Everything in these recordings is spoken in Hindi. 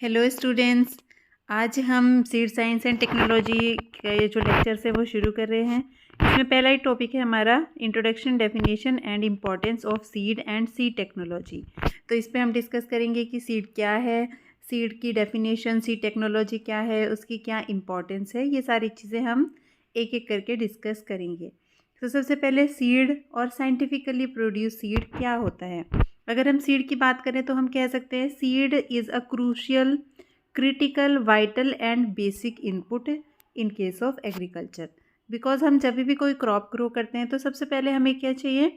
Hello students. आज हम सीड साइंस एंड टेक्नोलॉजी का ये जो लेक्चर्स है वो शुरू कर रहे हैं। इसमें पहला ही टॉपिक है हमारा introduction, definition and importance of seed and seed technology. तो इस पे हम डिस्कस करेंगे कि सीड क्या है, सीड की डेफिनेशन, सीड टेक्नोलॉजी क्या है, उसकी क्या इम्पॉर्टेंस है, ये सारी चीज़ें हम एक एक करके डिस्कस करेंगे। तो सबसे पहले सीड और साइंटिफिकली प्रोड्यूस सीड क्या होता है। अगर हम सीड की बात करें तो हम कह सकते हैं seed is a crucial, critical, vital and basic input in case of agriculture. Because हम जब भी कोई क्रॉप ग्रो करते हैं तो सबसे पहले हमें क्या चाहिए,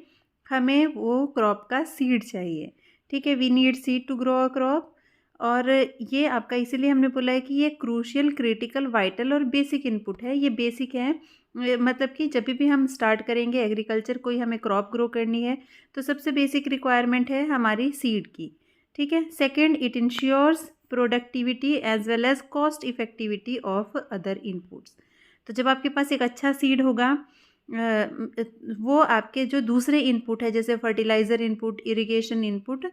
हमें वो क्रॉप का सीड चाहिए। ठीक है, we need seed to grow a crop. और ये आपका इसीलिए हमने बोला है कि ये क्रूशियल, क्रिटिकल, वाइटल और बेसिक इनपुट है। ये बेसिक है, मतलब कि जब भी हम स्टार्ट करेंगे एग्रीकल्चर, कोई हमें क्रॉप ग्रो करनी है तो सबसे बेसिक रिक्वायरमेंट है हमारी सीड की। ठीक है। Second, it ensures productivity as well as cost effectivity of other inputs. तो जब आपके पास एक अच्छा सीड होगा, वो आपके जो दूसरे इनपुट है जैसे फर्टिलाइज़र इनपुट, इरिगेशन इनपुट,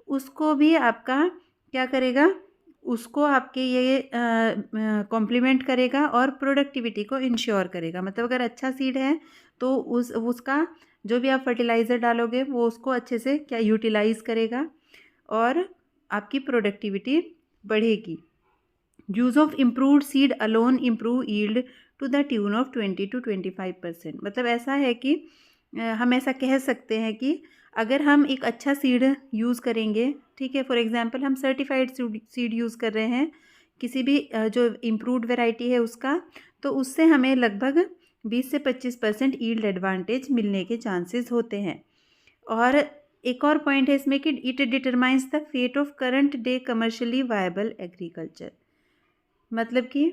उसको भी आपका क्या करेगा, उसको आपके ये कॉम्प्लीमेंट करेगा और प्रोडक्टिविटी को इंश्योर करेगा। मतलब अगर अच्छा सीड है तो उसका जो भी आप फर्टिलाइज़र डालोगे वो उसको अच्छे से क्या यूटिलाइज़ करेगा और आपकी प्रोडक्टिविटी बढ़ेगी। Use of improved seed alone improve yield to the tune of 20 to 25%। मतलब ऐसा है कि हम ऐसा कह सकते हैं कि अगर हम एक अच्छा सीड यूज़ करेंगे, ठीक है, फॉर एग्जांपल हम सर्टिफाइड सीड यूज़ कर रहे हैं किसी भी जो इम्प्रूव्ड वैरायटी है उसका, तो उससे हमें लगभग 20 से 25% यील्ड एडवांटेज मिलने के चांसेस होते हैं। और एक और पॉइंट है इसमें कि it determines the fate of current day commercially viable agriculture. मतलब कि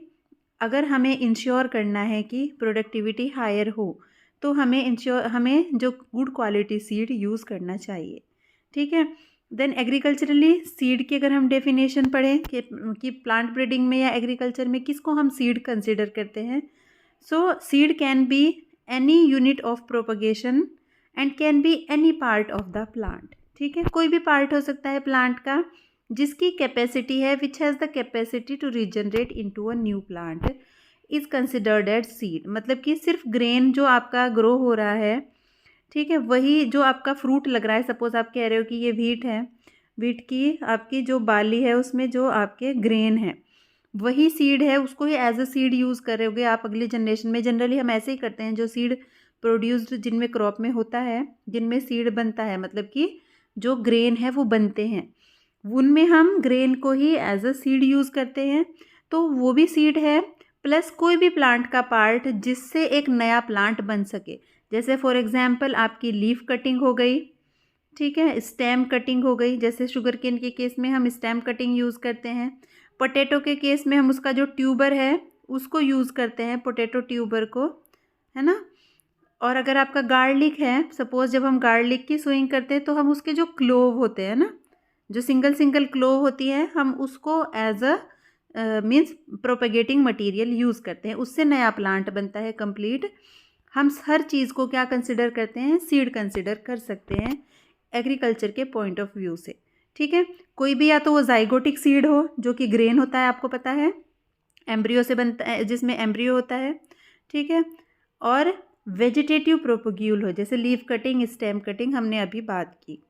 अगर हमें इंश्योर करना है कि प्रोडक्टिविटी हायर हो तो हमें जो गुड क्वालिटी सीड यूज़ करना चाहिए। ठीक है। देन एग्रीकल्चरली सीड की अगर हम डेफिनेशन पढ़ें कि प्लांट ब्रीडिंग में या एग्रीकल्चर में किसको हम सीड कंसिडर करते हैं। सो seed can be any unit of propagation and can be any part of the plant. ठीक है, कोई भी पार्ट हो सकता है प्लांट का जिसकी कैपेसिटी है, which has the capacity to regenerate into a new plant, is considered as seed. मतलब कि सिर्फ ग्रेन जो आपका ग्रो हो रहा है, ठीक है, वही जो आपका फ्रूट लग रहा है, सपोज आप कह रहे हो कि ये व्हीट है, व्हीट की आपकी जो बाली है उसमें जो आपके ग्रेन है वही सीड है, उसको ही एज अ सीड यूज़ करोगे आप अगली जनरेशन में। जनरली हम ऐसे ही करते हैं, जो सीड प्रोड्यूस्ड जिनमें क्रॉप में होता है, जिनमें सीड बनता है, मतलब कि जो ग्रेन है वो बनते हैं, उनमें हम ग्रेन को ही एज अ सीड यूज़ करते हैं। तो वो भी सीड है, प्लस कोई भी प्लांट का पार्ट जिससे एक नया प्लांट बन सके। जैसे फॉर एग्जांपल आपकी लीफ कटिंग हो गई, ठीक है, स्टेम कटिंग हो गई, जैसे शुगर केन के केस में हम स्टेम कटिंग यूज़ करते हैं। पोटैटो के केस में हम उसका जो ट्यूबर है उसको यूज़ करते हैं, पोटैटो ट्यूबर को, है ना। और अगर आपका गार्लिक है, सपोज जब हम गार्लिक की सोइंग करते हैं तो हम उसके जो क्लोव होते हैं ना, जो सिंगल सिंगल क्लोव होती है, हम उसको as a means propagating material use करते हैं, उससे नया प्लांट बनता है कंप्लीट। हम हर चीज़ को क्या कंसिडर करते हैं, सीड कंसिडर कर सकते हैं एग्रीकल्चर के पॉइंट ऑफ व्यू से। ठीक है, कोई भी या तो वो जाइगोटिक सीड हो जो कि ग्रेन होता है, आपको पता है, एम्ब्रियो से बनता है, जिसमें एम्ब्रियो होता है, ठीक है, और वेजिटेटिव प्रोपोग्यूल हो, जैसे लीफ कटिंग, स्टेम कटिंग हमने अभी बात की।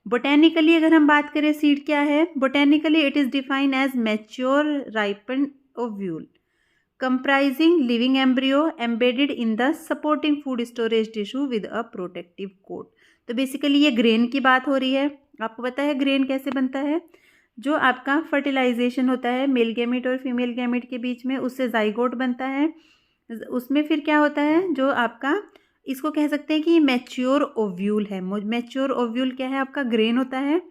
बोटेनिकली अगर हम बात करें सीड क्या है, botanically it is defined as mature ripen ovule comprising living embryo embedded in the supporting food storage tissue with a protective coat। तो बेसिकली ये ग्रेन की बात हो रही है। आपको पता है ग्रेन कैसे बनता है, जो आपका फर्टिलाइजेशन होता है मेल गैमेट और फीमेल गैमेट के बीच में, उससे जाइगोट बनता है। उसमें फिर क्या होता है, जो आपका, इसको कह सकते हैं कि मैच्योर ओव्यूल है। मैच्योर ओव्यूल क्या है, आपका ग्रेन होता है,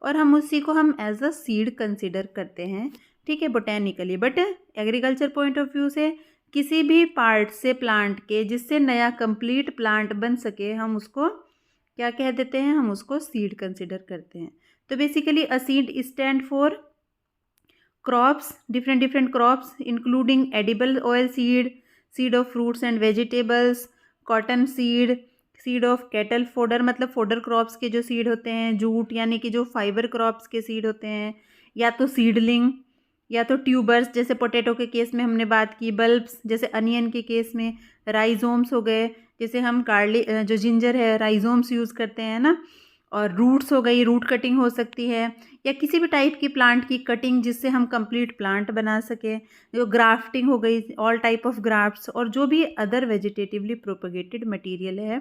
और हम उसी को हम एज अ सीड कंसिडर करते हैं। ठीक है, botanically. But agriculture point of view से किसी भी पार्ट से प्लांट के जिससे नया कंप्लीट प्लांट बन सके, हम उसको क्या कह देते हैं, हम उसको सीड कंसिडर करते हैं। तो basically a seed stand for crops, different different crops including edible oil seed, seed of fruits and vegetables, cotton seed, seed of cattle fodder, मतलब फोडर क्रॉप्स के जो सीड होते हैं, जूट यानी कि जो फाइबर क्रॉप्स के सीड होते हैं, या तो सीडलिंग, या तो ट्यूबर्स जैसे पोटैटो के केस में हमने बात की, बल्ब्स जैसे अनियन के केस में, राइजोम्स हो गए जैसे हम गार्लिक जो जिंजर है राइजोम्स यूज़ करते हैं ना, और रूट्स हो गई, रूट कटिंग हो सकती है, या किसी भी टाइप की प्लांट की कटिंग जिससे हम कंप्लीट प्लांट बना सकें, जो ग्राफ्टिंग हो गई, ऑल टाइप ऑफ ग्राफ्ट्स, और जो भी अदर वेजिटेटिवली प्रोपगेटेड मटेरियल है,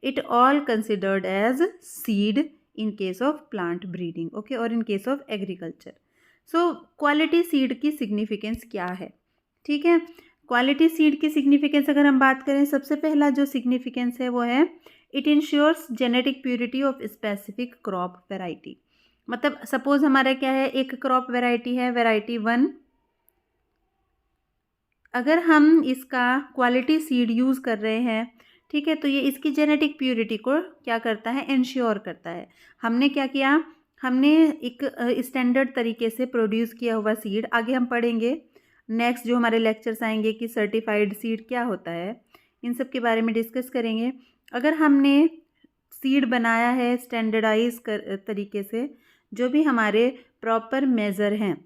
it all considered as seed in case of plant breeding, okay, और in case of agriculture. So quality seed की सिग्निफिकेंस क्या है, ठीक है। क्वालिटी सीड की सिग्निफिकेंस अगर हम बात करें, सबसे पहला जो सिग्निफिकेंस है वो है it ensures genetic purity of specific crop variety. मतलब सपोज हमारा क्या है, एक क्रॉप वेराइटी है, वेराइटी 1, अगर हम इसका क्वालिटी सीड यूज़ कर रहे हैं, ठीक है, तो ये इसकी जेनेटिक प्योरिटी को क्या करता है, इंश्योर करता है। हमने क्या किया, हमने एक स्टैंडर्ड तरीके से प्रोड्यूस किया हुआ सीड, आगे हम पढ़ेंगे नेक्स्ट जो हमारे लेक्चर्स आएंगे कि सर्टिफाइड सीड क्या होता है, इन सब के बारे में डिस्कस करेंगे। अगर हमने सीड बनाया है स्टैंडर्डाइज तरीके से, जो भी हमारे प्रॉपर मेज़र हैं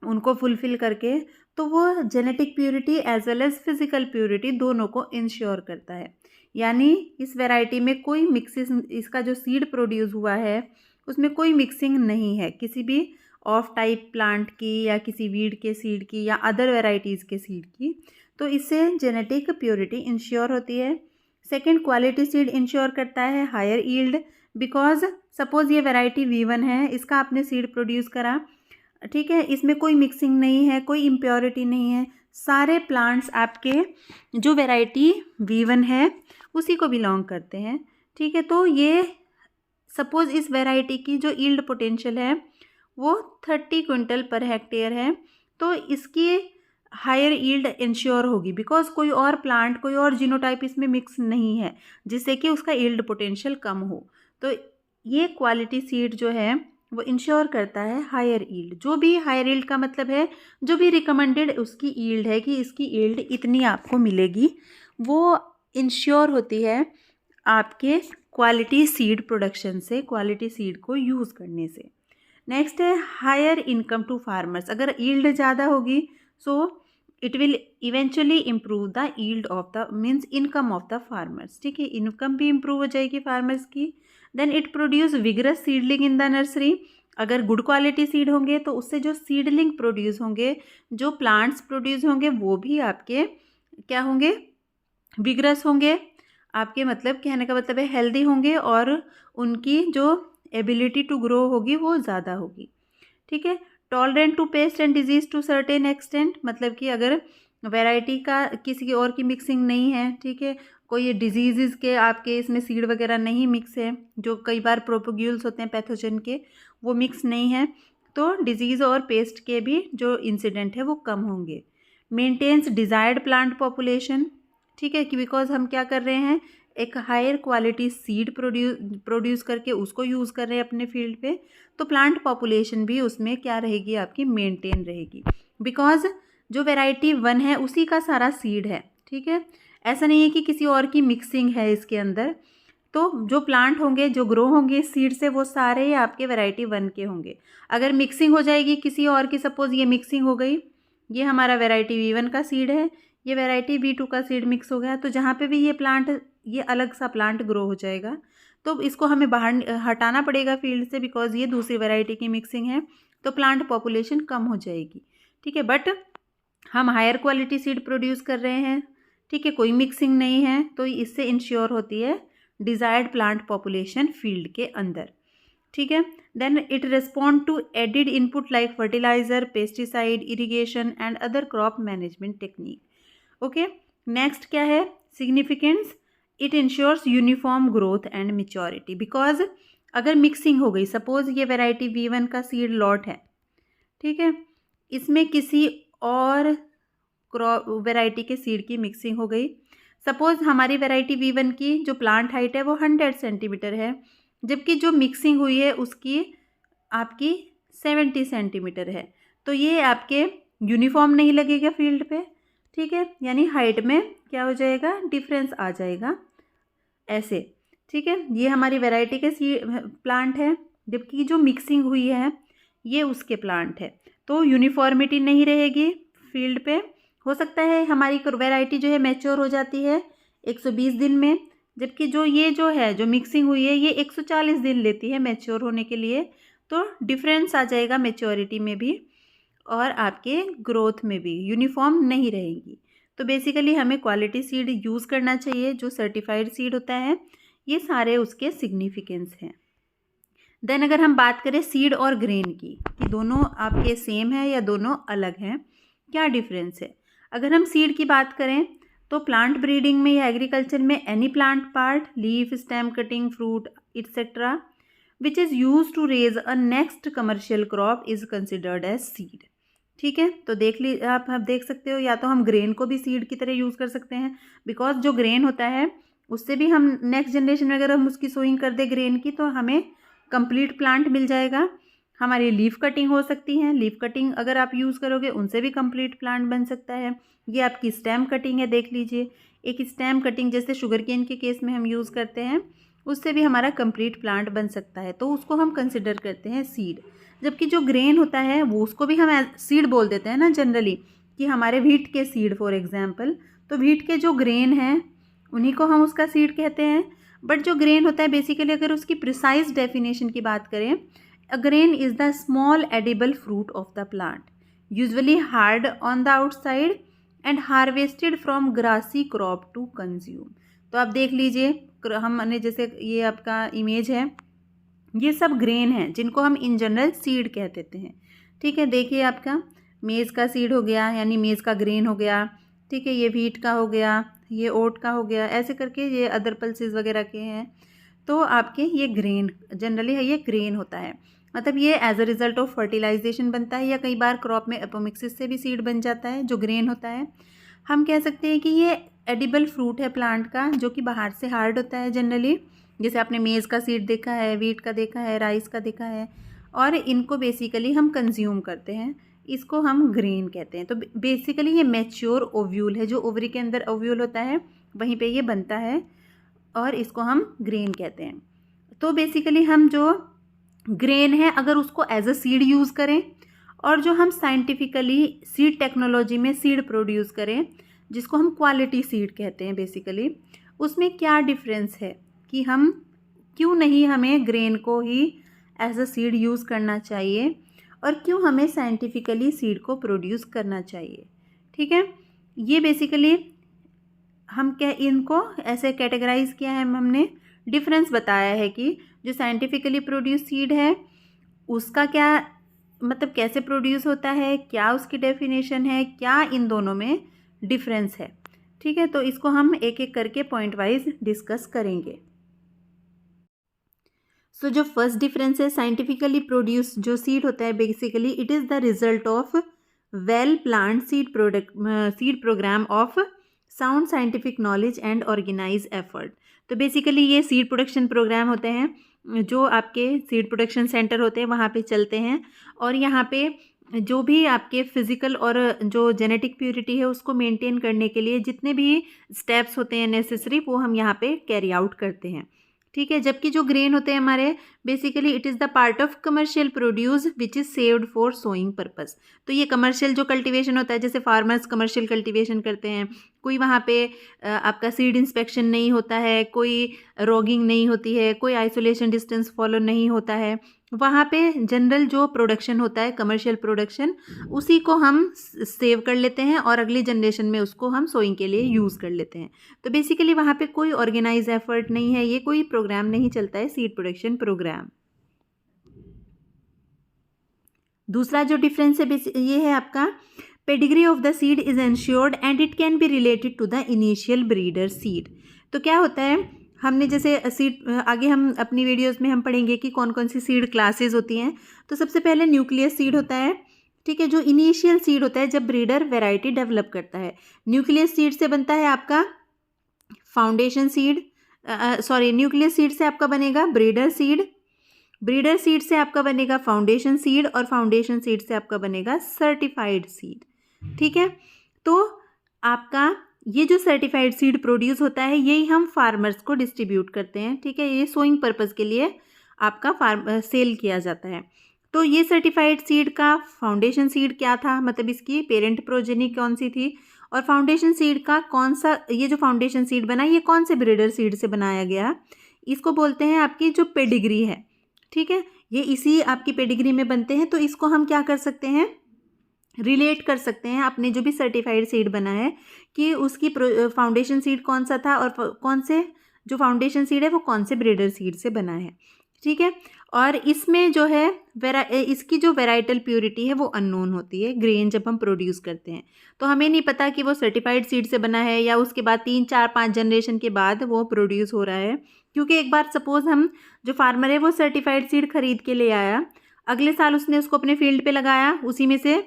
उनको फुलफ़िल करके, तो वो genetic purity as well as physical purity दोनों को इंश्योर करता है। यानी इस वैरायटी में कोई मिक्सिंग, इसका जो सीड प्रोड्यूस हुआ है उसमें कोई मिक्सिंग नहीं है किसी भी ऑफ टाइप प्लांट की या किसी वीड के सीड की या अदर वेराइटीज़ के सीड की, तो इससे जेनेटिक प्योरिटी इंश्योर होती है। सेकेंड, क्वालिटी सीड इंश्योर करता है हायर यील्ड, बिकॉज सपोज़ ये वेराइटी V1 है, इसका आपने सीड प्रोड्यूस करा, ठीक है, इसमें कोई मिक्सिंग नहीं है, कोई इम्प्योरिटी नहीं है, सारे प्लांट्स आपके जो वैरायटी V1 है उसी को बिलोंग करते हैं, ठीक है। तो ये सपोज़ इस वैरायटी की जो यील्ड पोटेंशियल है वो 30 क्विंटल पर हेक्टेयर है, तो इसकी हायर यील्ड इंश्योर होगी बिकॉज कोई और प्लांट, कोई और जीनोटाइप इसमें मिक्स नहीं है जिससे कि उसका यील्ड पोटेंशियल कम हो। तो ये क्वालिटी सीड जो है वो इंश्योर करता है हायर यील्ड। जो भी हायर यील्ड का मतलब है जो भी रिकमेंडेड उसकी यील्ड है कि इसकी यील्ड इतनी आपको मिलेगी, वो इंश्योर होती है आपके क्वालिटी सीड प्रोडक्शन से, क्वालिटी सीड को यूज़ करने से। नेक्स्ट है हायर इनकम टू फार्मर्स। अगर यील्ड ज़्यादा होगी so it will eventually improve the yield of the means income of the farmers, ठीक है, इनकम भी इम्प्रूव हो जाएगी फार्मर्स की। Then it produce vigorous seedling in the nursery. अगर गुड क्वालिटी सीड होंगे तो उससे जो सीडलिंग प्रोड्यूस होंगे, जो प्लांट्स प्रोड्यूस होंगे, वो भी आपके क्या होंगे, विगरस होंगे। आपके मतलब कहने का मतलब है हेल्दी होंगे और उनकी जो एबिलिटी टू ग्रो होगी वो ज़्यादा होगी, ठीक है। Tolerant to pest and disease to certain extent, मतलब कि अगर वैरायटी का किसी की और की मिक्सिंग नहीं है, ठीक है, कोई डिजीज़ के आपके इसमें सीड वगैरह नहीं मिक्स है, जो कई बार प्रोपोग्यूल्स होते हैं पैथोजन के, वो मिक्स नहीं है, तो डिजीज़ और पेस्ट के भी जो इंसिडेंट है वो कम होंगे। मेंटेन्स डिज़ायर्ड प्लांट पॉपुलेशन, ठीक है, कि बिकॉज हम क्या कर रहे हैं, एक हायर क्वालिटी सीड प्रोड्यूस करके उसको यूज़ कर रहे हैं अपने फील्ड पे, तो प्लांट पॉपुलेशन भी उसमें क्या रहेगी, आपकी मेंटेन रहेगी, बिकॉज जो वैरायटी 1 है उसी का सारा सीड है, ठीक है। ऐसा नहीं है कि किसी और की मिक्सिंग है इसके अंदर, तो जो प्लांट होंगे, जो ग्रो होंगे सीड से, वो सारे आपके वैरायटी 1 के होंगे। अगर मिक्सिंग हो जाएगी किसी और की, सपोज ये मिक्सिंग हो गई, ये हमारा वैरायटी V1 का सीड है, ये वैरायटी V2 का सीड मिक्स हो गया, तो जहाँ पे भी ये प्लांट, ये अलग सा प्लांट ग्रो हो जाएगा, तो इसको हमें बाहर हटाना पड़ेगा फील्ड से, बिकॉज ये दूसरी वैरायटी की मिक्सिंग है, तो प्लांट पॉपुलेशन कम हो जाएगी, ठीक है। बट हम हायर क्वालिटी सीड प्रोड्यूस कर रहे हैं, ठीक है, कोई मिक्सिंग नहीं है, तो इससे इंश्योर होती है डिज़ायर्ड प्लांट पॉपुलेशन फील्ड के अंदर, ठीक है। Then it respond to added input like fertiliser, pesticide, irrigation and other crop management technique. Okay, next क्या है significance, it ensures uniform growth and maturity, because अगर मिक्सिंग हो गई, सपोज ये वैरायटी V1 का सीड लॉट है, ठीक है, इसमें किसी और क्रॉप वैरायटी के सीड की मिक्सिंग हो गई, सपोज हमारी वैरायटी V1 की जो प्लांट हाइट है वो 100 सेंटीमीटर है, जबकि जो मिक्सिंग हुई है उसकी आपकी 70 सेंटीमीटर है, तो ये आपके यूनिफॉर्म नहीं लगेगा फील्ड पे, ठीक है, यानी हाइट में क्या हो जाएगा, डिफरेंस आ जाएगा ऐसे, ठीक है। ये हमारी वैरायटी के प्लांट है, जबकि जो मिक्सिंग हुई है ये उसके प्लांट है। तो यूनिफॉर्मिटी नहीं रहेगी फील्ड पे। हो सकता है हमारी वैरायटी जो है मैच्योर हो जाती है 120 दिन में, जबकि जो है जो मिक्सिंग हुई है ये 140 दिन लेती है मैच्योर होने के लिए। तो डिफरेंस आ जाएगा मैच्योरिटी में भी और आपके ग्रोथ में भी, यूनिफॉर्म नहीं रहेगी। तो बेसिकली हमें क्वालिटी सीड यूज़ करना चाहिए जो सर्टिफाइड सीड होता है। ये सारे उसके सिग्निफिकेंस हैं। देन अगर हम बात करें सीड और ग्रेन की कि दोनों आपके सेम है या दोनों अलग हैं, क्या डिफरेंस है। अगर हम सीड की बात करें तो प्लांट ब्रीडिंग में या एग्रीकल्चर में any plant part, leaf, stem, cutting, fruit etcetera which is use to raise a next commercial crop is considered as seed. ठीक है, तो आप देख सकते हो, या तो हम ग्रेन को भी सीड की तरह यूज़ कर सकते हैं, बिकॉज जो ग्रेन होता है उससे भी हम नेक्स्ट जनरेशन में अगर हम उसकी सोइंग कर दे ग्रेन की तो हमें कंप्लीट प्लांट मिल जाएगा। हमारी लीफ कटिंग हो सकती है, लीफ कटिंग अगर आप यूज़ करोगे उनसे भी कंप्लीट प्लांट बन सकता है। ये आपकी स्टेम कटिंग है, देख लीजिए, एक स्टेम कटिंग जैसे शुगर केन के केस में हम यूज़ करते हैं, उससे भी हमारा कंप्लीट प्लांट बन सकता है, तो उसको हम कंसिडर करते हैं सीड। जबकि जो ग्रेन होता है वो उसको भी हम सीड बोल देते हैं ना जनरली, कि हमारे व्हीट के सीड फॉर एग्जांपल, तो व्हीट के जो ग्रेन हैं उन्हीं को हम उसका सीड कहते हैं। बट जो ग्रेन होता है बेसिकली अगर उसकी प्रिसाइज डेफिनेशन की बात करें, a grain is the small edible fruit of the plant, usually hard on the outside and harvested from grassy crop to consume. तो आप देख लीजिए, हमने जैसे ये आपका इमेज है, ये सब ग्रेन हैं जिनको हम इन जनरल सीड कह देते हैं। ठीक है, देखिए आपका मेज़ का सीड हो गया, यानी मेज़ का ग्रेन हो गया। ठीक है, ये व्हीट का हो गया, ये ओट का हो गया, ऐसे करके ये अदर पल्सेस वगैरह के हैं। तो आपके ये ग्रेन जनरली है, ये ग्रेन होता है, मतलब ये as a result of fertilisation बनता है, या कई बार क्रॉप में एपोमिक्सिस से भी सीड बन जाता है जो ग्रेन होता है। हम कह सकते हैं कि ये एडिबल फ्रूट है प्लांट का, जो कि बाहर से हार्ड होता है जनरली, जैसे आपने मेज़ का सीड देखा है, व्हीट का देखा है, राइस का देखा है, और इनको बेसिकली हम कंज्यूम करते हैं, इसको हम ग्रेन कहते हैं। तो बेसिकली ये मैच्योर ओव्यूल है, जो ओवरी के अंदर ओव्यूल होता है वहीं पे ये बनता है, और इसको हम ग्रेन कहते हैं। तो बेसिकली हम जो ग्रेन है अगर उसको एज अ सीड यूज़ करें, और जो हम साइंटिफिकली सीड टेक्नोलॉजी में सीड प्रोड्यूस करें जिसको हम क्वालिटी सीड कहते हैं बेसिकली, उसमें क्या डिफरेंस है कि हम क्यों नहीं हमें ग्रेन को ही एज अ सीड यूज़ करना चाहिए, और क्यों हमें साइंटिफिकली सीड को प्रोड्यूस करना चाहिए। ठीक है, ये बेसिकली हम क्या इनको ऐसे कैटेगराइज किया है, हमने डिफरेंस बताया है कि जो साइंटिफिकली प्रोड्यूस सीड है उसका क्या मतलब कैसे प्रोड्यूस होता है, क्या उसकी डेफिनेशन है, क्या इन दोनों में डिफरेंस है। ठीक है, तो इसको हम एक एक करके पॉइंट वाइज डिस्कस करेंगे। सो जो फर्स्ट डिफरेंस है, साइंटिफिकली प्रोड्यूस जो सीड होता है basically it is the result of well planned seed programme of sound scientific knowledge and organise effort. तो बेसिकली ये सीड प्रोडक्शन प्रोग्राम होते हैं जो आपके सीड प्रोडक्शन सेंटर होते हैं वहाँ पे चलते हैं, और यहाँ पे जो भी आपके फिज़िकल और जो जेनेटिक प्योरिटी है उसको मेंटेन करने के लिए जितने भी स्टेप्स होते हैं नेसेसरी, वो हम यहाँ पे कैरी आउट करते हैं। ठीक है, जबकि जो ग्रेन होते हैं हमारे basically it is the part of commercial produce which is saved for sowing purpose. तो ये कमर्शियल जो कल्टीवेशन होता है, जैसे फार्मर्स कमर्शियल कल्टीवेशन करते हैं, कोई वहाँ पे आपका सीड इंस्पेक्शन नहीं होता है, कोई रॉगिंग नहीं होती है, कोई आइसोलेशन डिस्टेंस फॉलो नहीं होता है, वहाँ पे जनरल जो प्रोडक्शन होता है कमर्शियल प्रोडक्शन उसी को हम सेव कर लेते हैं और अगली जनरेशन में उसको हम सोइंग के लिए यूज़ कर लेते हैं। तो बेसिकली वहाँ पे कोई ऑर्गेनाइज एफर्ट नहीं है, ये कोई प्रोग्राम नहीं चलता है सीड प्रोडक्शन प्रोग्राम। दूसरा जो डिफरेंस है ये है आपका pedigree of the seed is ensured and it can be related to the initial breeder seed. तो क्या होता है, हमने जैसे सीड आगे हम अपनी वीडियोस में हम पढ़ेंगे कि कौन कौन सी सीड क्लासेस होती हैं। तो सबसे पहले न्यूक्लियस सीड होता है, ठीक है, जो इनिशियल सीड होता है जब ब्रीडर वैरायटी डेवलप करता है। न्यूक्लियस सीड से बनता है आपका फाउंडेशन सीड, न्यूक्लियस सीड से आपका बनेगा ब्रीडर सीड, ब्रीडर सीड से आपका बनेगा फाउंडेशन सीड, और फाउंडेशन सीड से आपका बनेगा सर्टिफाइड सीड। ठीक है, तो आपका ये जो सर्टिफाइड सीड प्रोड्यूस होता है यही हम फार्मर्स को डिस्ट्रीब्यूट करते हैं। ठीक है, ये सोइंग पर्पज़ के लिए आपका सेल किया जाता है। तो ये सर्टिफाइड सीड का फाउंडेशन सीड क्या था, मतलब इसकी पेरेंट प्रोजेनी कौन सी थी, और फाउंडेशन सीड का कौन सा, ये जो फाउंडेशन सीड बना ये कौन से ब्रीडर सीड से बनाया गया, इसको बोलते हैं आपकी जो पेडिग्री है। ठीक है, ये इसी आपकी पेडिग्री में बनते हैं। तो इसको हम क्या कर सकते हैं, रिलेट कर सकते हैं अपने जो भी सर्टिफाइड सीड बना है कि उसकी फाउंडेशन सीड कौन सा था और कौन से जो फाउंडेशन सीड है वो कौन से ब्रीडर सीड से बना है। ठीक है, और इसमें जो है इसकी जो वेराइटल प्योरिटी है वो अननोन होती है ग्रेन जब हम प्रोड्यूस करते हैं। तो हमें नहीं पता कि वो सर्टिफाइड सीड से बना है या उसके बाद 3 4 5 जनरेशन के बाद वो प्रोड्यूस हो रहा है। क्योंकि एक बार सपोज हम जो फार्मर है वो सर्टिफाइड सीड खरीद के ले आया, अगले साल उसने उसको अपने फील्ड पे लगाया, उसी में से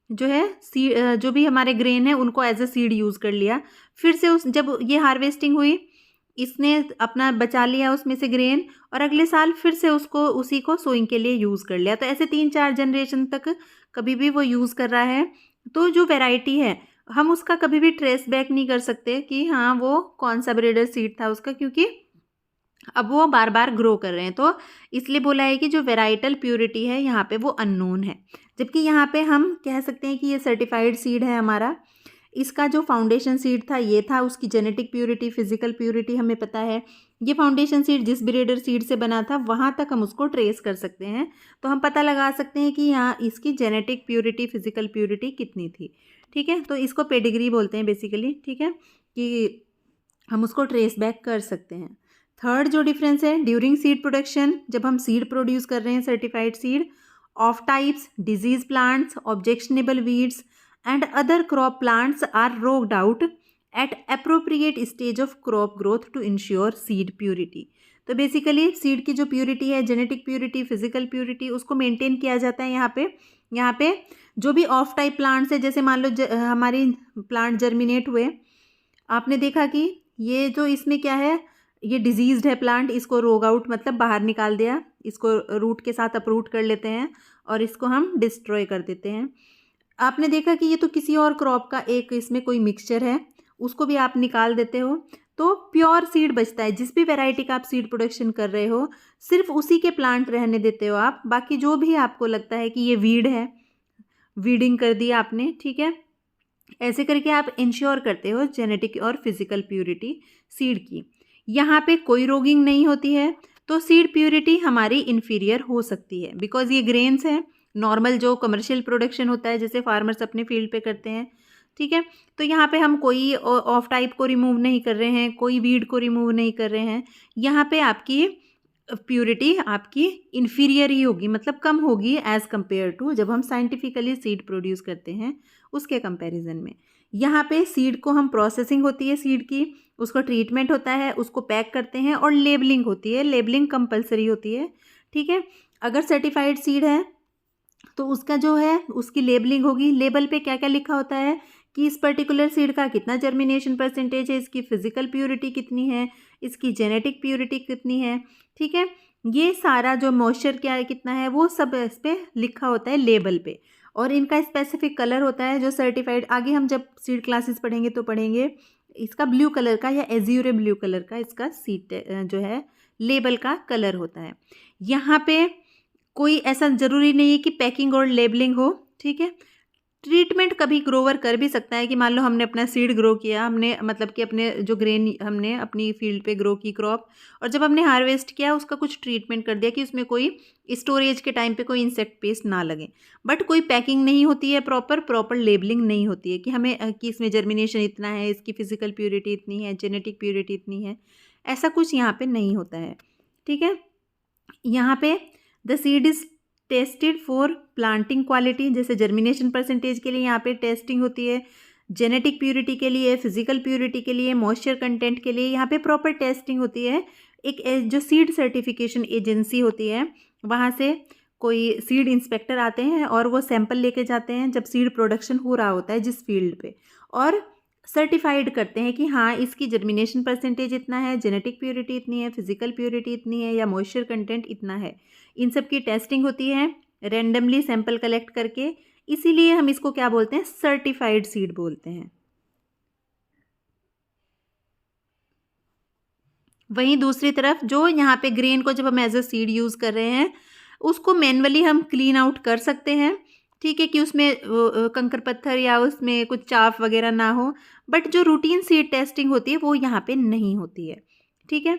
जो है सीड जो भी हमारे ग्रेन है उनको एज अ सीड यूज़ कर लिया। फिर से उस जब ये हार्वेस्टिंग हुई, इसने अपना बचा लिया उसमें से ग्रेन, और अगले साल फिर से उसको उसी को सोइंग के लिए यूज़ कर लिया। तो ऐसे 3 4 जनरेशन तक कभी भी वो यूज़ कर रहा है। तो जो वैरायटी है हम उसका कभी भी ट्रेस बैक नहीं कर सकते कि हाँ वो कौन सा ब्रीडर सीड था उसका, क्योंकि अब वो बार बार ग्रो कर रहे हैं। तो इसलिए बोला है कि जो वेराइटल प्योरिटी है यहाँ पे वो अननोन है। जबकि यहाँ पे हम कह सकते हैं कि ये सर्टिफाइड सीड है हमारा, इसका जो फाउंडेशन सीड था ये था, उसकी जेनेटिक प्योरिटी फिजिकल प्योरिटी हमें पता है। ये फाउंडेशन सीड जिस ब्रीडर सीड से बना था वहाँ तक हम उसको ट्रेस कर सकते हैं। तो हम पता लगा सकते हैं कि यहाँ इसकी जेनेटिक प्योरिटी फिजिकल प्योरिटी कितनी थी। ठीक है, तो इसको पेडिग्री बोलते हैं बेसिकली। ठीक है, कि हम उसको ट्रेस बैक कर सकते हैं। थर्ड जो डिफरेंस है, ड्यूरिंग सीड प्रोडक्शन, जब हम सीड प्रोड्यूस कर रहे हैं certified seed, off types, disease plants, objectionable weeds and other crop plants are rogued out at appropriate stage of crop growth to ensure seed purity. तो बेसिकली सीड की जो प्योरिटी है, जेनेटिक प्योरिटी फिजिकल प्योरिटी, उसको मेंटेन किया जाता है यहाँ पे जो भी ऑफ टाइप प्लांट्स है, जैसे मान लो हमारी प्लांट जर्मिनेट हुए, आपने देखा कि ये जो इसमें क्या है, ये डिजीज्ड है प्लांट, इसको रोग आउट मतलब बाहर निकाल दिया, इसको रूट के साथ अपरूट कर लेते हैं और इसको हम डिस्ट्रॉय कर देते हैं। आपने देखा कि ये तो किसी और क्रॉप का एक इसमें कोई मिक्सचर है, उसको भी आप निकाल देते हो, तो प्योर सीड बचता है। जिस भी वैरायटी का आप सीड प्रोडक्शन कर रहे हो सिर्फ उसी के प्लांट रहने देते हो आप, बाकी जो भी आपको लगता है कि ये वीड है, वीडिंग कर दिया आपने। ठीक है, ऐसे करके आप इंश्योर करते हो जेनेटिक और फिजिकल प्योरिटी सीड की। यहाँ पे कोई रोगिंग नहीं होती है, तो सीड प्योरिटी हमारी इन्फीरियर हो सकती है बिकॉज ये ग्रेन्स हैं, नॉर्मल जो कमर्शियल प्रोडक्शन होता है जैसे फार्मर्स अपने फील्ड पे करते हैं। ठीक है, तो यहाँ पे हम कोई ऑफ टाइप को रिमूव नहीं कर रहे हैं, कोई वीड को रिमूव नहीं कर रहे हैं। यहाँ पे आपकी प्योरिटी आपकी इन्फीरियर ही होगी, मतलब कम होगी एज़ कम्पेयर टू जब हम साइंटिफिकली सीड प्रोड्यूस करते हैं उसके कंपैरिजन में। यहाँ पे सीड को हम प्रोसेसिंग होती है सीड की, उसको ट्रीटमेंट होता है, उसको पैक करते हैं और लेबलिंग होती है, लेबलिंग कंपलसरी होती है। ठीक है, अगर सर्टिफाइड सीड है तो उसका जो है उसकी लेबलिंग होगी। लेबल पे क्या क्या लिखा होता है कि इस पर्टिकुलर सीड का कितना जर्मिनेशन परसेंटेज है, इसकी फिजिकल प्योरिटी कितनी है, इसकी जेनेटिक प्योरिटी कितनी है। ठीक है, ये सारा जो मॉइस्चर क्या है कितना है वो सब इस पर लिखा होता है लेबल पे, और इनका स्पेसिफिक कलर होता है जो सर्टिफाइड, आगे हम जब सीड क्लासेस पढ़ेंगे तो पढ़ेंगे, इसका ब्लू कलर का या एज्यूरे ब्लू कलर का इसका सीड जो है लेबल का कलर होता है। यहाँ पे कोई ऐसा ज़रूरी नहीं है कि पैकिंग और लेबलिंग हो। ठीक है, ट्रीटमेंट कभी ग्रोवर कर भी सकता है कि मान लो हमने अपना सीड ग्रो किया, हमने मतलब कि अपने जो ग्रेन हमने अपनी फील्ड पे ग्रो की क्रॉप, और जब हमने हार्वेस्ट किया उसका कुछ ट्रीटमेंट कर दिया कि उसमें कोई स्टोरेज के टाइम पे कोई इंसेक्ट पेस्ट ना लगे, बट कोई पैकिंग नहीं होती है, प्रॉपर लेबलिंग नहीं होती है कि हमें कि इसमें जर्मिनेशन इतना है, इसकी फिजिकल प्योरिटी इतनी है, जेनेटिक प्योरिटी इतनी है, ऐसा कुछ यहाँ पर नहीं होता है। ठीक है, यहाँ पे the seed is tested for planting quality, जैसे जर्मिनेशन परसेंटेज के लिए यहाँ पे टेस्टिंग होती है, जेनेटिक प्योरिटी के लिए, फिजिकल प्योरिटी के लिए, मॉइस्चर कंटेंट के लिए यहाँ पे प्रॉपर टेस्टिंग होती है। एक जो सीड सर्टिफिकेशन एजेंसी होती है वहाँ से कोई सीड इंस्पेक्टर आते हैं और वो सैंपल लेके जाते हैं जब सीड प्रोडक्शन हो रहा होता है जिस फील्ड पे, और सर्टिफाइड करते हैं कि हाँ इसकी जर्मिनेशन परसेंटेज इतना है, जेनेटिक प्योरिटी इतनी है, फिजिकल प्योरिटी इतनी है या मॉइस्चर कंटेंट इतना है। इन सब की टेस्टिंग होती है रैंडमली सैंपल कलेक्ट करके, इसीलिए हम इसको क्या बोलते हैं, सर्टिफाइड सीड बोलते हैं। वहीं दूसरी तरफ जो यहाँ पे ग्रेन को जब हम एज अ सीड यूज़ कर रहे हैं, उसको मैनुअली हम क्लीन आउट कर सकते हैं, ठीक है, कि उसमें कंकर पत्थर या उसमें कुछ चाफ वगैरह ना हो। बट जो रूटीन सीड टेस्टिंग होती है वो यहाँ पे नहीं होती है, ठीक है।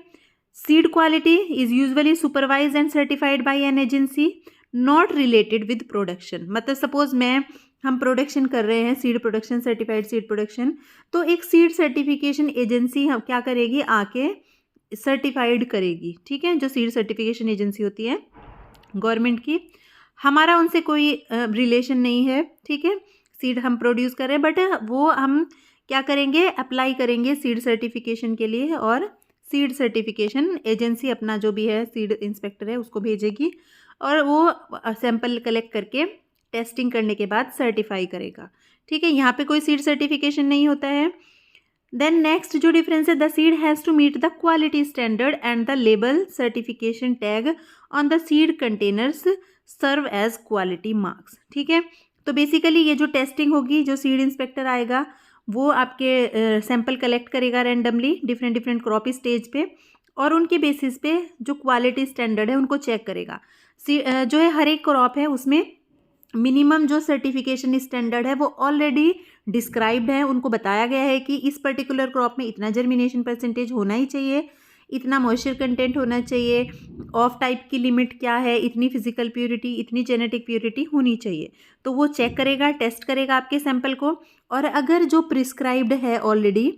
Seed quality is usually supervise and certified by an agency not related with production. मतलब सपोज हम प्रोडक्शन कर रहे हैं, seed production, certified seed production, तो एक सीड सर्टिफिकेशन एजेंसी हम क्या करेगी, आके सर्टिफाइड करेगी, ठीक है। जो सीड सर्टिफिकेशन एजेंसी होती है गवर्नमेंट की, हमारा उनसे कोई रिलेशन नहीं है, ठीक है। सीड हम प्रोड्यूस कर रहे हैं, बट वो हम क्या करेंगे, अप्लाई करेंगे सीड सर्टिफिकेशन के लिए, और सीड सर्टिफिकेशन एजेंसी अपना जो भी है सीड इंस्पेक्टर है उसको भेजेगी, और वो सैंपल कलेक्ट करके टेस्टिंग करने के बाद सर्टिफाई करेगा, ठीक है। यहाँ पे कोई सीड सर्टिफिकेशन नहीं होता है। देन नेक्स्ट जो डिफरेंस है, the seed has to meet the quality standard and the label certification tag on the seed containers serve as quality marks, ठीक है। तो बेसिकली ये जो टेस्टिंग होगी, जो सीड इंस्पेक्टर आएगा वो आपके सैंपल कलेक्ट करेगा randomly different different crop stage पे, और उनके बेसिस पे जो क्वालिटी स्टैंडर्ड है उनको चेक करेगा। जो है हर एक क्रॉप है उसमें मिनिमम जो सर्टिफिकेशन स्टैंडर्ड है वो ऑलरेडी डिस्क्राइब्ड है, उनको बताया गया है कि इस पर्टिकुलर क्रॉप में इतना जर्मिनेशन परसेंटेज होना ही चाहिए, इतना मॉइस्चर कंटेंट होना चाहिए, ऑफ टाइप की लिमिट क्या है, इतनी फिजिकल प्योरिटी, इतनी जेनेटिक प्योरिटी होनी चाहिए। तो वो चेक करेगा, टेस्ट करेगा आपके सैंपल को, और अगर जो प्रिस्क्राइब्ड है ऑलरेडी,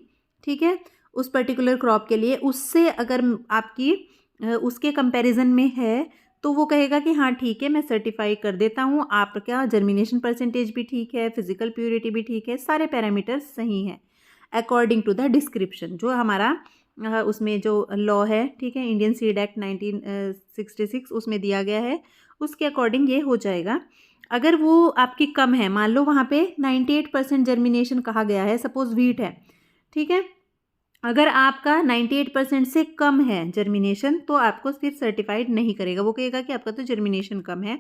ठीक है, उस पर्टिकुलर क्रॉप के लिए, उससे अगर आपकी उसके कंपैरिजन में है तो वो कहेगा कि हाँ ठीक है, मैं सर्टिफाई कर देता हूँ, आपका जर्मिनेशन परसेंटेज भी ठीक है, फिजिकल प्योरिटी भी ठीक है, सारे पैरामीटर्स सही हैं अकॉर्डिंग टू द डिस्क्रिप्शन जो हमारा उसमें जो लॉ है, ठीक है, इंडियन सीड एक्ट 1966 उसमें दिया गया है, उसके अकॉर्डिंग ये हो जाएगा। अगर वो आपकी कम है, मान लो वहाँ पे 98% जर्मिनेशन कहा गया है, सपोज व्हीट है, ठीक है, अगर आपका 98% से कम है जर्मिनेशन तो आपको फिर सर्टिफाइड नहीं करेगा, वो कहेगा कि आपका तो जर्मिनेशन कम है,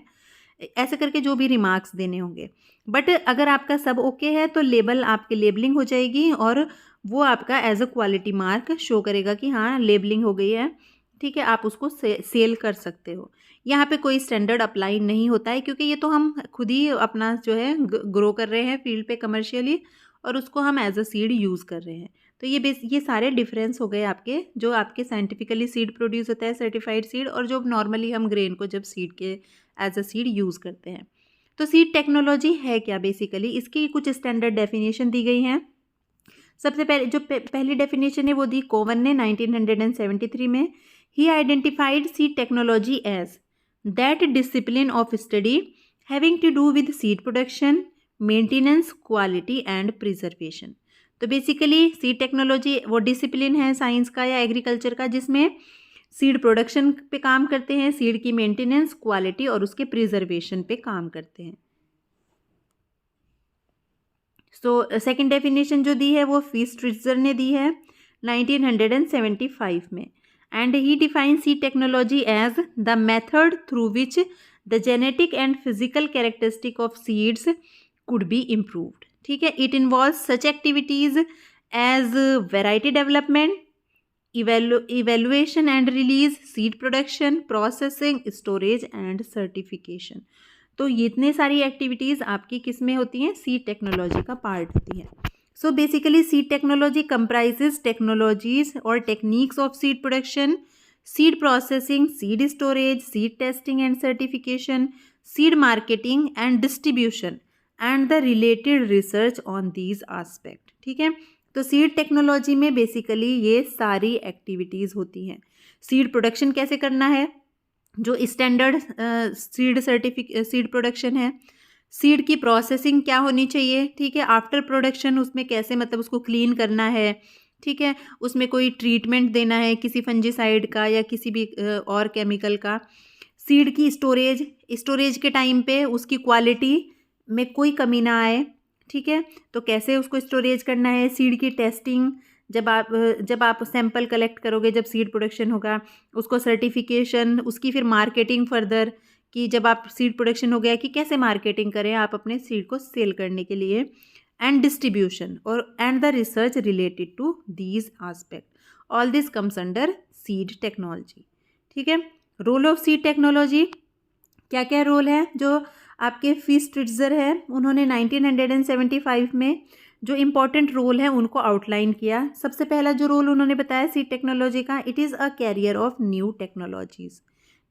ऐसे करके जो भी रिमार्क्स देने होंगे। बट अगर आपका सब ओके है तो लेबल आपकी लेबलिंग हो जाएगी, और वो आपका as a quality mark show करेगा कि हाँ लेबलिंग हो गई है, ठीक है, आप उसको सेल कर सकते हो। यहाँ पे कोई स्टैंडर्ड अप्लाई नहीं होता है, क्योंकि ये तो हम खुद ही अपना जो है ग्रो कर रहे हैं फील्ड पे कमर्शियली, और उसको हम एज अ सीड यूज़ कर रहे हैं। तो ये सारे डिफरेंस हो गए आपके, जो आपके साइंटिफिकली सीड प्रोड्यूस होता है सर्टिफाइड सीड, और जो नॉर्मली हम ग्रेन को जब सीड के एज अ सीड यूज़ करते हैं। तो सीड टेक्नोलॉजी है क्या, बेसिकली इसकी कुछ स्टैंडर्ड डेफिनेशन दी गई हैं। सबसे पहले जो पहली डेफिनेशन है वो दी कोवन ने 1973 में। He identified seed technology as that discipline of study having to do with seed production, maintenance, quality and preservation. तो बेसिकली सीड टेक्नोलॉजी वो डिसिप्लिन है साइंस का या एग्रीकल्चर का, जिसमें सीड प्रोडक्शन पे काम करते हैं, सीड की मेंटेनेंस, क्वालिटी और उसके प्रिजर्वेशन पे काम करते हैं। सो सेकंड डेफिनेशन जो दी है वो फीस्ट्रिजर ने दी है 1975 में, and he define seed technology as the method through which the genetic and physical characteristic of seeds could be improved, ठीक है। It involve such activities as variety development, evaluation and release, seed production, processing, storage and certification. तो ये इतने सारी एक्टिविटीज़ आपकी किस में होती हैं, सीड टेक्नोलॉजी का पार्ट होती है। So basically seed technology comprises technologies और techniques of seed production, seed processing, seed storage, seed testing and certification, seed marketing and distribution and the related research on these aspect, ठीक है। तो सीड टेक्नोलॉजी में बेसिकली ये सारी एक्टिविटीज़ होती हैं। सीड प्रोडक्शन कैसे करना है, जो स्टैंडर्ड सीड प्रोडक्शन है, सीड की प्रोसेसिंग क्या होनी चाहिए, ठीक है, आफ्टर प्रोडक्शन उसमें कैसे मतलब उसको क्लीन करना है, ठीक है, उसमें कोई ट्रीटमेंट देना है किसी फंजीसाइड का या किसी भी और केमिकल का। सीड की स्टोरेज के टाइम पे उसकी क्वालिटी में कोई कमी ना आए, ठीक है, तो कैसे उसको स्टोरेज करना है। सीड की टेस्टिंग, जब आप सैंपल कलेक्ट करोगे, जब सीड प्रोडक्शन होगा, उसको सर्टिफिकेशन, उसकी फिर मार्केटिंग फर्दर, कि जब आप सीड प्रोडक्शन हो गया कि कैसे मार्केटिंग करें आप अपने सीड को सेल करने के लिए, एंड डिस्ट्रीब्यूशन और and the research related to these aspect, all this comes under seed technology, ठीक है। रोल ऑफ सीड टेक्नोलॉजी, क्या क्या रोल है जो आपके फीस्ट्रिट्जर है उन्होंने 1975 में जो इम्पॉर्टेंट रोल है उनको आउटलाइन किया। सबसे पहला जो रोल उन्होंने बताया सीड टेक्नोलॉजी का, it is a carrier of new technologies.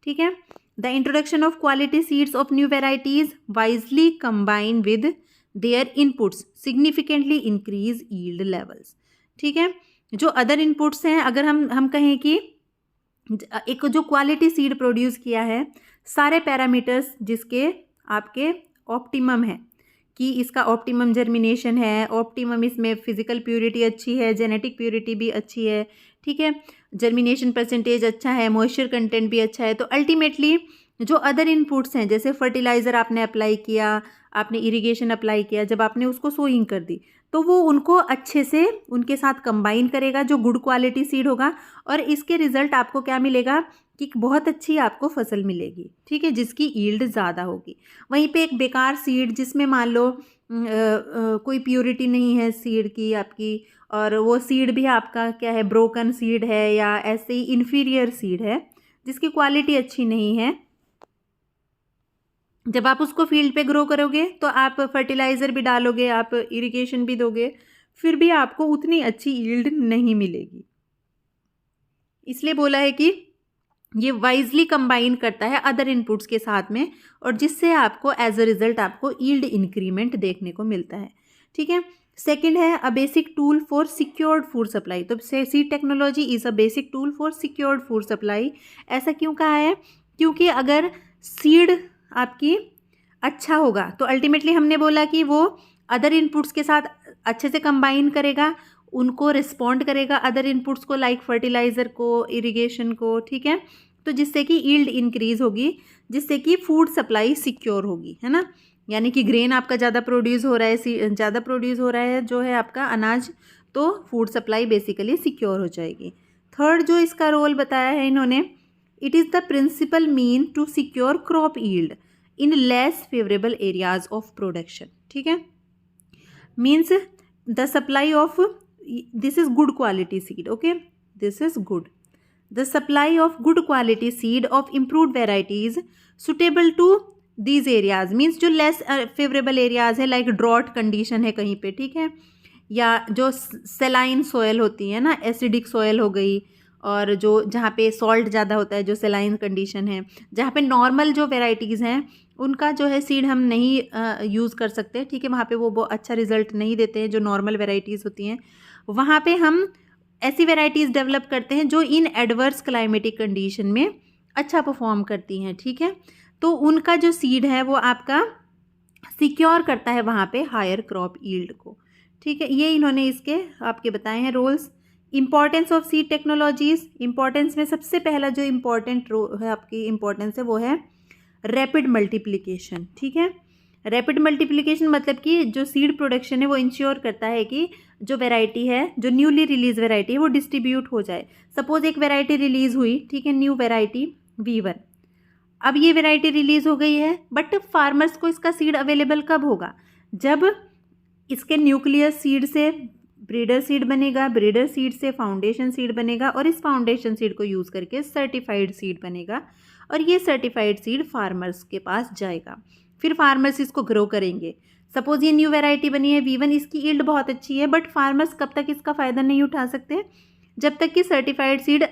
ठीक है, the introduction of quality seeds of new varieties wisely combine with their inputs significantly increase yield levels. ठीक है, जो अदर इनपुट्स हैं, अगर हम कहें कि एक जो क्वालिटी सीड प्रोड्यूस किया है, सारे पैरामीटर्स जिसके आपके ऑप्टिमम है कि इसका ऑप्टिमम जर्मिनेशन है, ऑप्टिमम इसमें फिजिकल प्योरिटी अच्छी है, जेनेटिक प्योरिटी भी अच्छी है, ठीक है, जर्मिनेशन परसेंटेज अच्छा है, मॉइस्चर कंटेंट भी अच्छा है, तो अल्टीमेटली जो अदर इनपुट्स हैं जैसे फर्टिलाइज़र आपने अप्लाई किया, आपने इरिगेशन अप्लाई किया, जब आपने उसको सोइंग कर दी तो वो उनको अच्छे से उनके साथ कंबाइन करेगा जो गुड क्वालिटी सीड होगा, और इसके रिज़ल्ट आपको क्या मिलेगा कि बहुत अच्छी आपको फसल मिलेगी। ठीक है, जिसकी यील्ड ज़्यादा होगी। वहीं पे एक बेकार सीड जिसमें मान लो कोई प्योरिटी नहीं है सीड की आपकी, और वो सीड भी आपका क्या है, ब्रोकन सीड है या ऐसे ही इन्फीरियर सीड है जिसकी क्वालिटी अच्छी नहीं है, जब आप उसको फील्ड पे ग्रो करोगे तो आप फर्टिलाइज़र भी डालोगे, आप इरिगेशन भी दोगे, फिर भी आपको उतनी अच्छी यील्ड नहीं मिलेगी। इसलिए बोला है कि ये वाइजली कंबाइन करता है अदर इनपुट्स के साथ में, और जिससे आपको एज अ रिजल्ट आपको यील्ड इंक्रीमेंट देखने को मिलता है। ठीक है, सेकंड है a basic tool for secured food supply. तो seed technology is a basic tool for secured food supply. ऐसा क्यों कहा है? क्योंकि अगर सीड आपकी अच्छा होगा तो अल्टीमेटली हमने बोला कि वो अदर इनपुट्स के साथ अच्छे से कंबाइन करेगा, उनको रिस्पॉन्ड करेगा अदर इनपुट्स को, लाइक फर्टिलाइज़र को, इरिगेशन को। ठीक है, तो जिससे कि यील्ड इंक्रीज़ होगी, जिससे कि फूड सप्लाई सिक्योर होगी, है ना। यानी कि ग्रेन आपका ज़्यादा प्रोड्यूस हो रहा है, जो है आपका अनाज, तो फूड सप्लाई बेसिकली सिक्योर हो जाएगी। थर्ड जो इसका रोल बताया है इन्होंने, it is the principal mean to secure crop yield in less favourable areas of production. ठीक है, means the supply of this is good quality seed. Okay, this is good. The supply of good quality seed of improved varieties suitable to these areas means जो less favorable areas है, like drought condition है कहीं पे, ठीक है, या जो saline soil होती है ना, acidic soil हो गई, और जो जहाँ पे सॉल्ट ज़्यादा होता है, जो saline condition है, जहाँ पे नॉर्मल जो वेराइटीज़ हैं उनका जो है सीड हम नहीं यूज़ कर सकते। ठीक है, वहाँ पे वो अच्छा रिजल्ट नहीं देते हैं जो नॉर्मल वेराइटीज़ होती हैं। वहाँ पे हम ऐसी वेराइटीज़ डेवलप करते हैं जो इन एडवर्स क्लाइमेटिक कंडीशन में अच्छा परफॉर्म करती हैं। ठीक है, तो उनका जो सीड है वो आपका सिक्योर करता है वहाँ पे हायर क्रॉप यील्ड को। ठीक है, ये इन्होंने इसके आपके बताए हैं roles. Importance of seed technologies, importance में सबसे पहला जो इम्पॉर्टेंट है आपकी इम्पॉर्टेंस है वो है रैपिड मल्टीप्लिकेशन। ठीक है, रैपिड मल्टीप्लिकेशन मतलब कि जो सीड प्रोडक्शन है वो इंश्योर करता है कि जो वैरायटी है, जो न्यूली रिलीज वैरायटी है, वो डिस्ट्रीब्यूट हो जाए। सपोज एक वैरायटी रिलीज़ हुई, ठीक है, न्यू वैरायटी V1, अब ये वैरायटी रिलीज़ हो गई है, बट फार्मर्स को इसका सीड अवेलेबल कब होगा? जब इसके न्यूक्लियस सीड से ब्रीडर सीड बनेगा, ब्रीडर सीड से फाउंडेशन सीड बनेगा, और इस फाउंडेशन सीड को यूज़ करके सर्टिफाइड सीड बनेगा, और ये सर्टिफाइड सीड फार्मर्स के पास जाएगा। फिर फार्मर्स इसको ग्रो करेंगे। सपोज ये न्यू वैरायटी बनी है V1, इसकी यील्ड बहुत अच्छी है, बट फार्मर्स कब तक इसका फ़ायदा नहीं उठा सकते? जब तक कि सर्टिफाइड सीड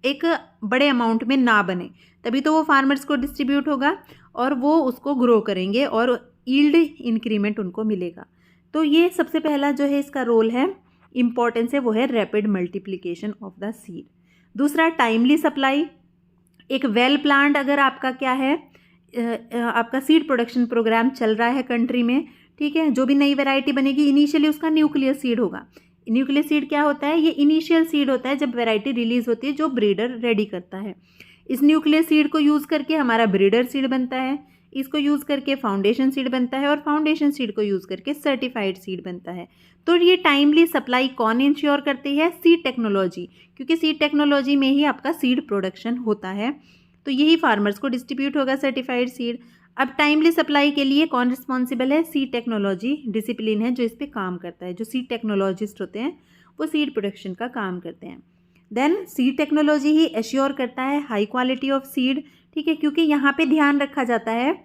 एक बड़े अमाउंट में ना बने, तभी तो वो फार्मर्स को डिस्ट्रीब्यूट होगा और वो उसको ग्रो करेंगे और यील्ड इंक्रीमेंट उनको मिलेगा। तो ये सबसे पहला जो है इसका रोल है, इम्पॉर्टेंस है, वो है rapid multiplication of the seed. दूसरा टाइमली सप्लाई। एक वेल प्लान्ड अगर आपका क्या है, आपका सीड प्रोडक्शन प्रोग्राम चल रहा है कंट्री में, ठीक है, जो भी नई वैरायटी बनेगी इनिशियली उसका न्यूक्लियस सीड होगा। न्यूक्लियस सीड क्या होता है? ये इनिशियल सीड होता है जब वैरायटी रिलीज होती है, जो ब्रीडर रेडी करता है। इस न्यूक्लियस सीड को यूज़ करके हमारा ब्रीडर सीड बनता है, इसको यूज़ करके फाउंडेशन सीड बनता है, और फाउंडेशन सीड को यूज़ करके सर्टिफाइड सीड बनता है। तो ये टाइमली सप्लाई कौन इंश्योर करती है? सीड टेक्नोलॉजी, क्योंकि सीड टेक्नोलॉजी में ही आपका सीड प्रोडक्शन होता है, तो यही फार्मर्स को डिस्ट्रीब्यूट होगा सर्टिफाइड सीड। अब टाइमली सप्लाई के लिए कौन रिस्पॉन्सिबल है? सीड टेक्नोलॉजी डिसिप्लिन है जो इस पर काम करता है। जो सीड टेक्नोलॉजिस्ट होते हैं वो सीड प्रोडक्शन का काम करते हैं। देन सीड टेक्नोलॉजी ही एश्योर करता है हाई क्वालिटी ऑफ सीड ठीक है, क्योंकि यहाँ पे ध्यान रखा जाता है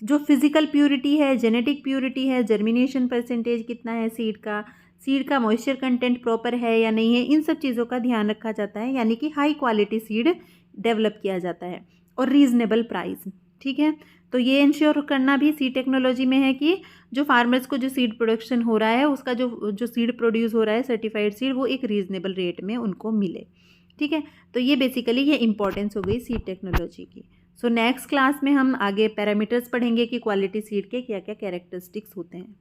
जो फिजिकल प्योरिटी है, जेनेटिक प्योरिटी है, जर्मिनेशन परसेंटेज कितना है सीड का मॉइस्चर कंटेंट प्रॉपर है या नहीं है, इन सब चीज़ों का ध्यान रखा जाता है, यानी कि हाई क्वालिटी सीड डेवलप किया जाता है और रीज़नेबल प्राइस। ठीक है, तो ये इंश्योर करना भी सीड टेक्नोलॉजी में है कि जो फार्मर्स को जो सीड प्रोडक्शन हो रहा है उसका जो सीड प्रोड्यूस हो रहा है सर्टिफाइड सीड, वो एक रीज़नेबल रेट में उनको मिले। ठीक है, तो ये बेसिकली ये इंपॉर्टेंस हो गई सीड टेक्नोलॉजी की। सो नेक्स्ट क्लास में हम आगे पैरामीटर्स पढ़ेंगे कि क्वालिटी सीड के क्या क्या कैरेक्टरिस्टिक्स होते हैं।